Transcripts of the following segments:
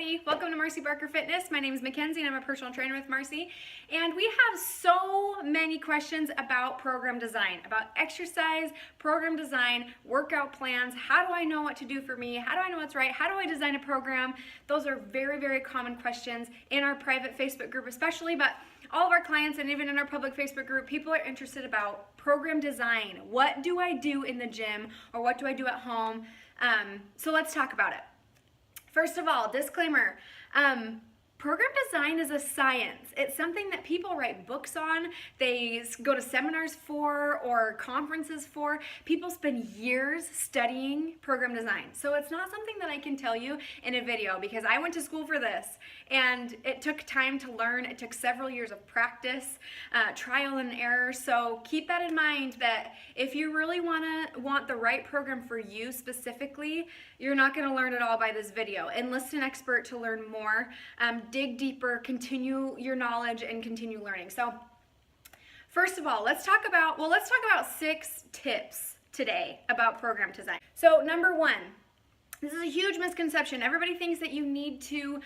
everybody. Welcome to Marcy Barker Fitness. My name is Mackenzie and I'm a personal trainer with Marcy. And we have so many questions about program design, about exercise, program design, workout plans. How do I know what to do for me? How do I know what's right? How do I design a program? Those are very, very common questions in our private Facebook group especially, but all of our clients and even in our public Facebook group, people are interested about program design. What do I do in the gym or what do I do at home? So let's talk about it. First of all, disclaimer, program design is a science. It's something that people write books on, they go to seminars for or conferences for. People spend years studying program design. So it's not something that I can tell you in a video because I went to school for this and it took time to learn. It took several years of practice, trial and error. So keep that in mind that if you really want the right program for you specifically, you're not going to learn it all by this video. Enlist an expert to learn more. Dig deeper, continue your knowledge, and continue learning. So first of all, let's talk about 6 tips today about program design. So number 1, this is a huge misconception. Everybody thinks that you need to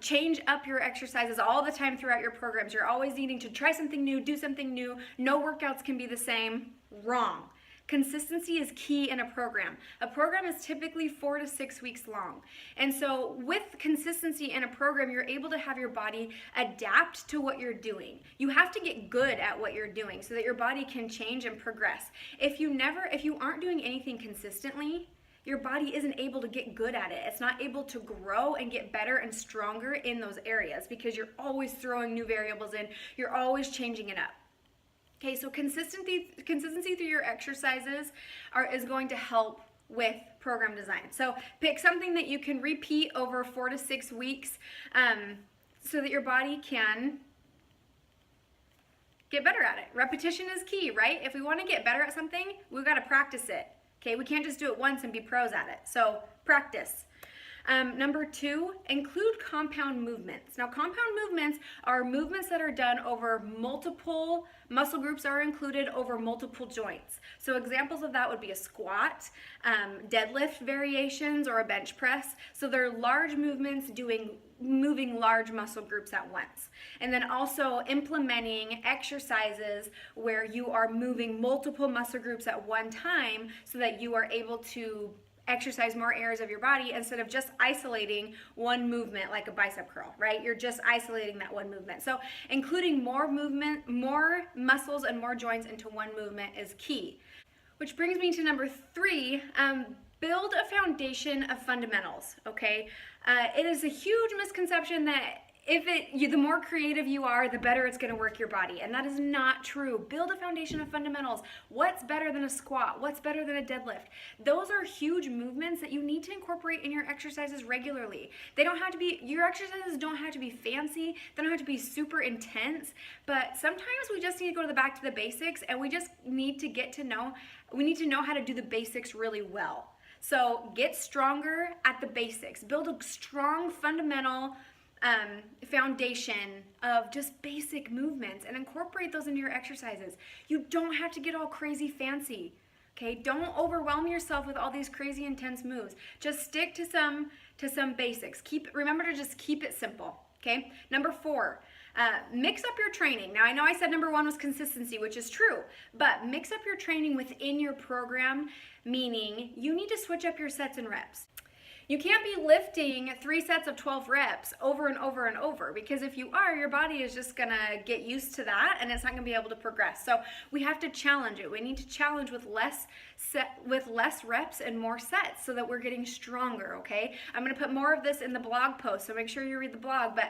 change up your exercises all the time throughout your programs. You're always needing to try something new, do something new. No workouts can be the same. Wrong. Consistency is key in a program. A program is typically 4 to 6 weeks long. And so with consistency in a program, you're able to have your body adapt to what you're doing. You have to get good at what you're doing so that your body can change and progress. If you aren't doing anything consistently, your body isn't able to get good at it. It's not able to grow and get better and stronger in those areas because you're always throwing new variables in. You're always changing it up. Okay, so consistency through your exercises is going to help with program design. So pick something that you can repeat over 4 to 6 weeks so that your body can get better at it. Repetition is key, right? If we want to get better at something, we've got to practice it. Okay, we can't just do it once and be pros at it. So practice. Number 2, include compound movements. Now, compound movements are movements that are done over multiple muscle groups are included over multiple joints. So examples of that would be a squat, deadlift variations, or a bench press. So they're large movements moving large muscle groups at once. And then also implementing exercises where you are moving multiple muscle groups at one time so that you are able to exercise more areas of your body instead of just isolating one movement like a bicep curl, right? You're just isolating that one movement. So including more movement, more muscles and more joints into one movement is key. Which brings me to number 3, build a foundation of fundamentals, okay? It is a huge misconception that the more creative you are, the better it's going to work your body. And that is not true. Build a foundation of fundamentals. What's better than a squat? What's better than a deadlift? Those are huge movements that you need to incorporate in your exercises regularly. Your exercises don't have to be fancy. They don't have to be super intense. But sometimes we just need to go back to the basics and we just need to know how to do the basics really well. So get stronger at the basics. Build a strong fundamental foundation of just basic movements and incorporate those into your exercises. You don't have to get all crazy fancy, okay? Don't overwhelm yourself with all these crazy intense moves. Just stick to some basics. Remember to just keep it simple, okay? Number 4, mix up your training. Now I know I said number 1 was consistency, which is true, but mix up your training within your program, meaning you need to switch up your sets and reps. You can't be lifting 3 sets of 12 reps over and over and over because if you are, your body is just gonna get used to that and it's not gonna be able to progress. So we have to challenge it. We need to challenge with less reps and more sets so that we're getting stronger, okay? I'm gonna put more of this in the blog post, so make sure you read the blog, but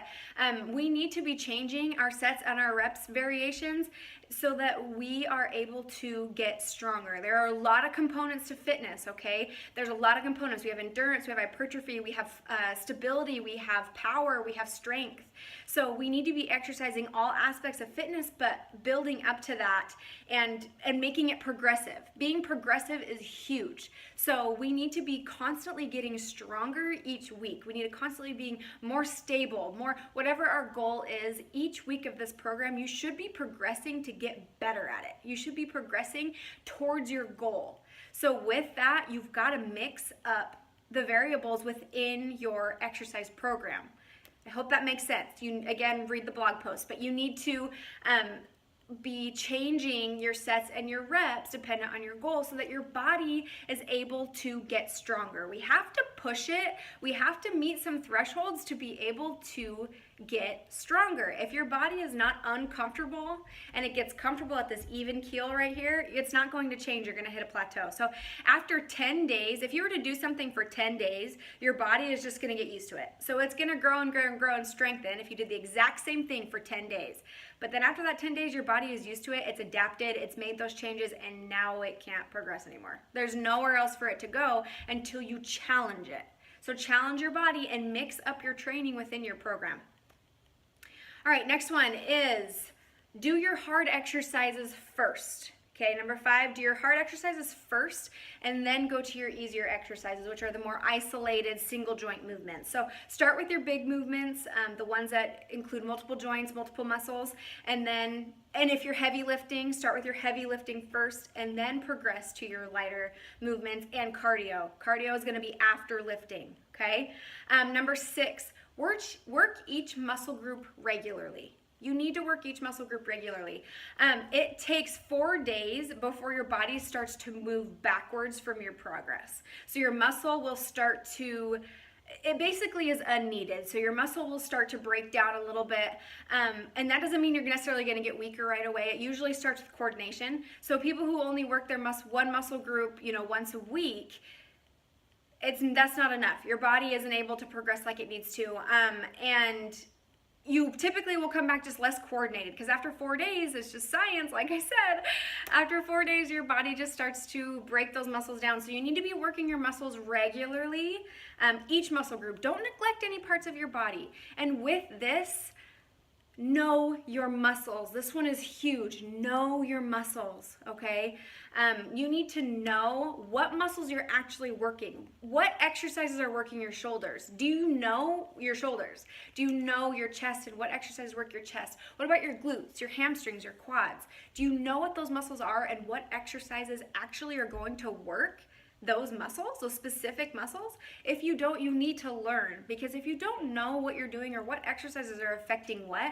we need to be changing our sets and our reps variations so that we are able to get stronger. There are a lot of components to fitness, okay? There's a lot of components. We have endurance, we have hypertrophy, we have stability, we have power, we have strength. So we need to be exercising all aspects of fitness, but building up to that and making it progressive. Being progressive is huge. So we need to be constantly getting stronger each week. We need to constantly be more stable, whatever our goal is. Each week of this program, you should be progressing to get better at it. You should be progressing towards your goal. So with that, you've got to mix up the variables within your exercise program. I hope that makes sense. You, again, read the blog post, but you need to be changing your sets and your reps dependent on your goal so that your body is able to get stronger. We have to push it. We have to meet some thresholds to be able to get stronger. If your body is not uncomfortable and it gets comfortable at this even keel right here, it's not going to change. You're going to hit a plateau. So after 10 days, if you were to do something for 10 days, your body is just going to get used to it. So it's going to grow and grow and grow and strengthen if you did the exact same thing for 10 days. But then after that 10 days, your body is used to it, it's adapted, it's made those changes, and now it can't progress anymore. There's nowhere else for it to go until you challenge it. So challenge your body and mix up your training within your program. All right, next one is do your hard exercises first. Okay, number 5, do your hard exercises first and then go to your easier exercises, which are the more isolated single joint movements. So start with your big movements, the ones that include multiple joints, multiple muscles, and if you're heavy lifting, start with your heavy lifting first and then progress to your lighter movements and cardio. Cardio is going to be after lifting, okay? Number 6, work each muscle group regularly. You need to work each muscle group regularly. It takes 4 days before your body starts to move backwards from your progress. So your muscle will start to, it basically is unneeded. So your muscle will start to break down a little bit. And that doesn't mean you're necessarily going to get weaker right away. It usually starts with coordination. So people who only work their one muscle group, once a week, that's not enough. Your body isn't able to progress like it needs to. And you typically will come back just less coordinated because after 4 days, it's just science, like I said. After 4 days, your body just starts to break those muscles down. So you need to be working your muscles regularly, each muscle group. Don't neglect any parts of your body. And with this, know your muscles. This one is huge. Know your muscles, okay? You need to know what muscles you're actually working. What exercises are working your shoulders? Do you know your shoulders? Do you know your chest and what exercises work your chest? What about your glutes, your hamstrings, your quads? Do you know what those muscles are and what exercises actually are going to work those muscles, those specific muscles? If you don't, you need to learn, because if you don't know what you're doing or what exercises are affecting what,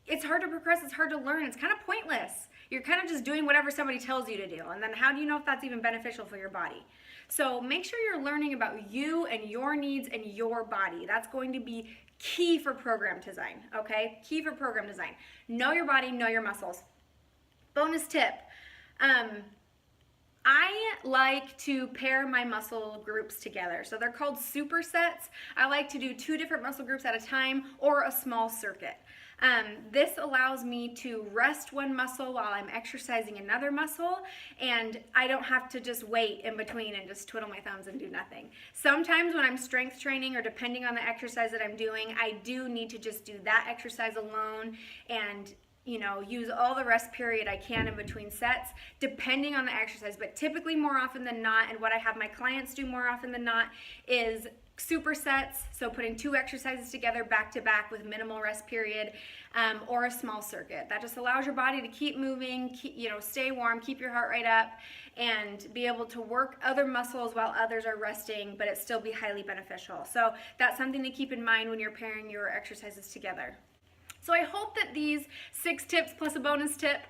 it's hard to progress, it's hard to learn, it's kind of pointless. You're kind of just doing whatever somebody tells you to do, and then how do you know if that's even beneficial for your body? So make sure you're learning about you and your needs and your body. That's going to be key for program design, okay? Key for program design. Know your body, know your muscles. Bonus tip. I like to pair my muscle groups together. So they're called supersets. I like to do 2 different muscle groups at a time or a small circuit. This allows me to rest one muscle while I'm exercising another muscle, and I don't have to just wait in between and just twiddle my thumbs and do nothing. Sometimes when I'm strength training or depending on the exercise that I'm doing, I do need to just do that exercise alone and use all the rest period I can in between sets, depending on the exercise. But typically more often than not, and what I have my clients do more often than not, is supersets, so putting 2 exercises together back to back with minimal rest period, or a small circuit. That just allows your body to keep moving, stay warm, keep your heart rate up, and be able to work other muscles while others are resting, but it still be highly beneficial. So that's something to keep in mind when you're pairing your exercises together. So I hope that these 6 tips plus a bonus tip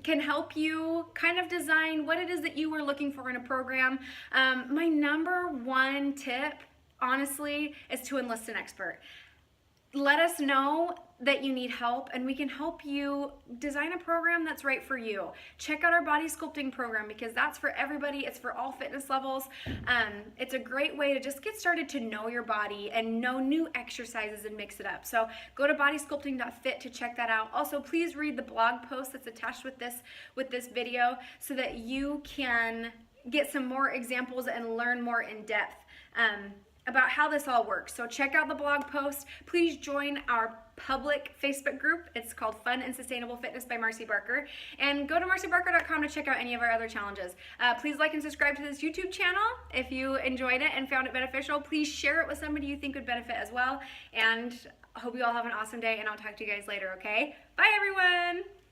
can help you kind of design what it is that you were looking for in a program. My number 1 tip, honestly, is to enlist an expert. Let us know that you need help, and we can help you design a program that's right for you. Check out our body sculpting program, because that's for everybody. It's for all fitness levels. It's a great way to just get started to know your body and know new exercises and mix it up. So go to bodysculpting.fit to check that out. Also, please read the blog post that's attached with this video so that you can get some more examples and learn more in depth about how this all works. So check out the blog post. Please join our public Facebook group. It's called Fun and Sustainable Fitness by Marcy Barker. And go to marcybarker.com to check out any of our other challenges. Please like and subscribe to this YouTube channel if you enjoyed it and found it beneficial. Please share it with somebody you think would benefit as well. And I hope you all have an awesome day, and I'll talk to you guys later, okay? Bye, everyone!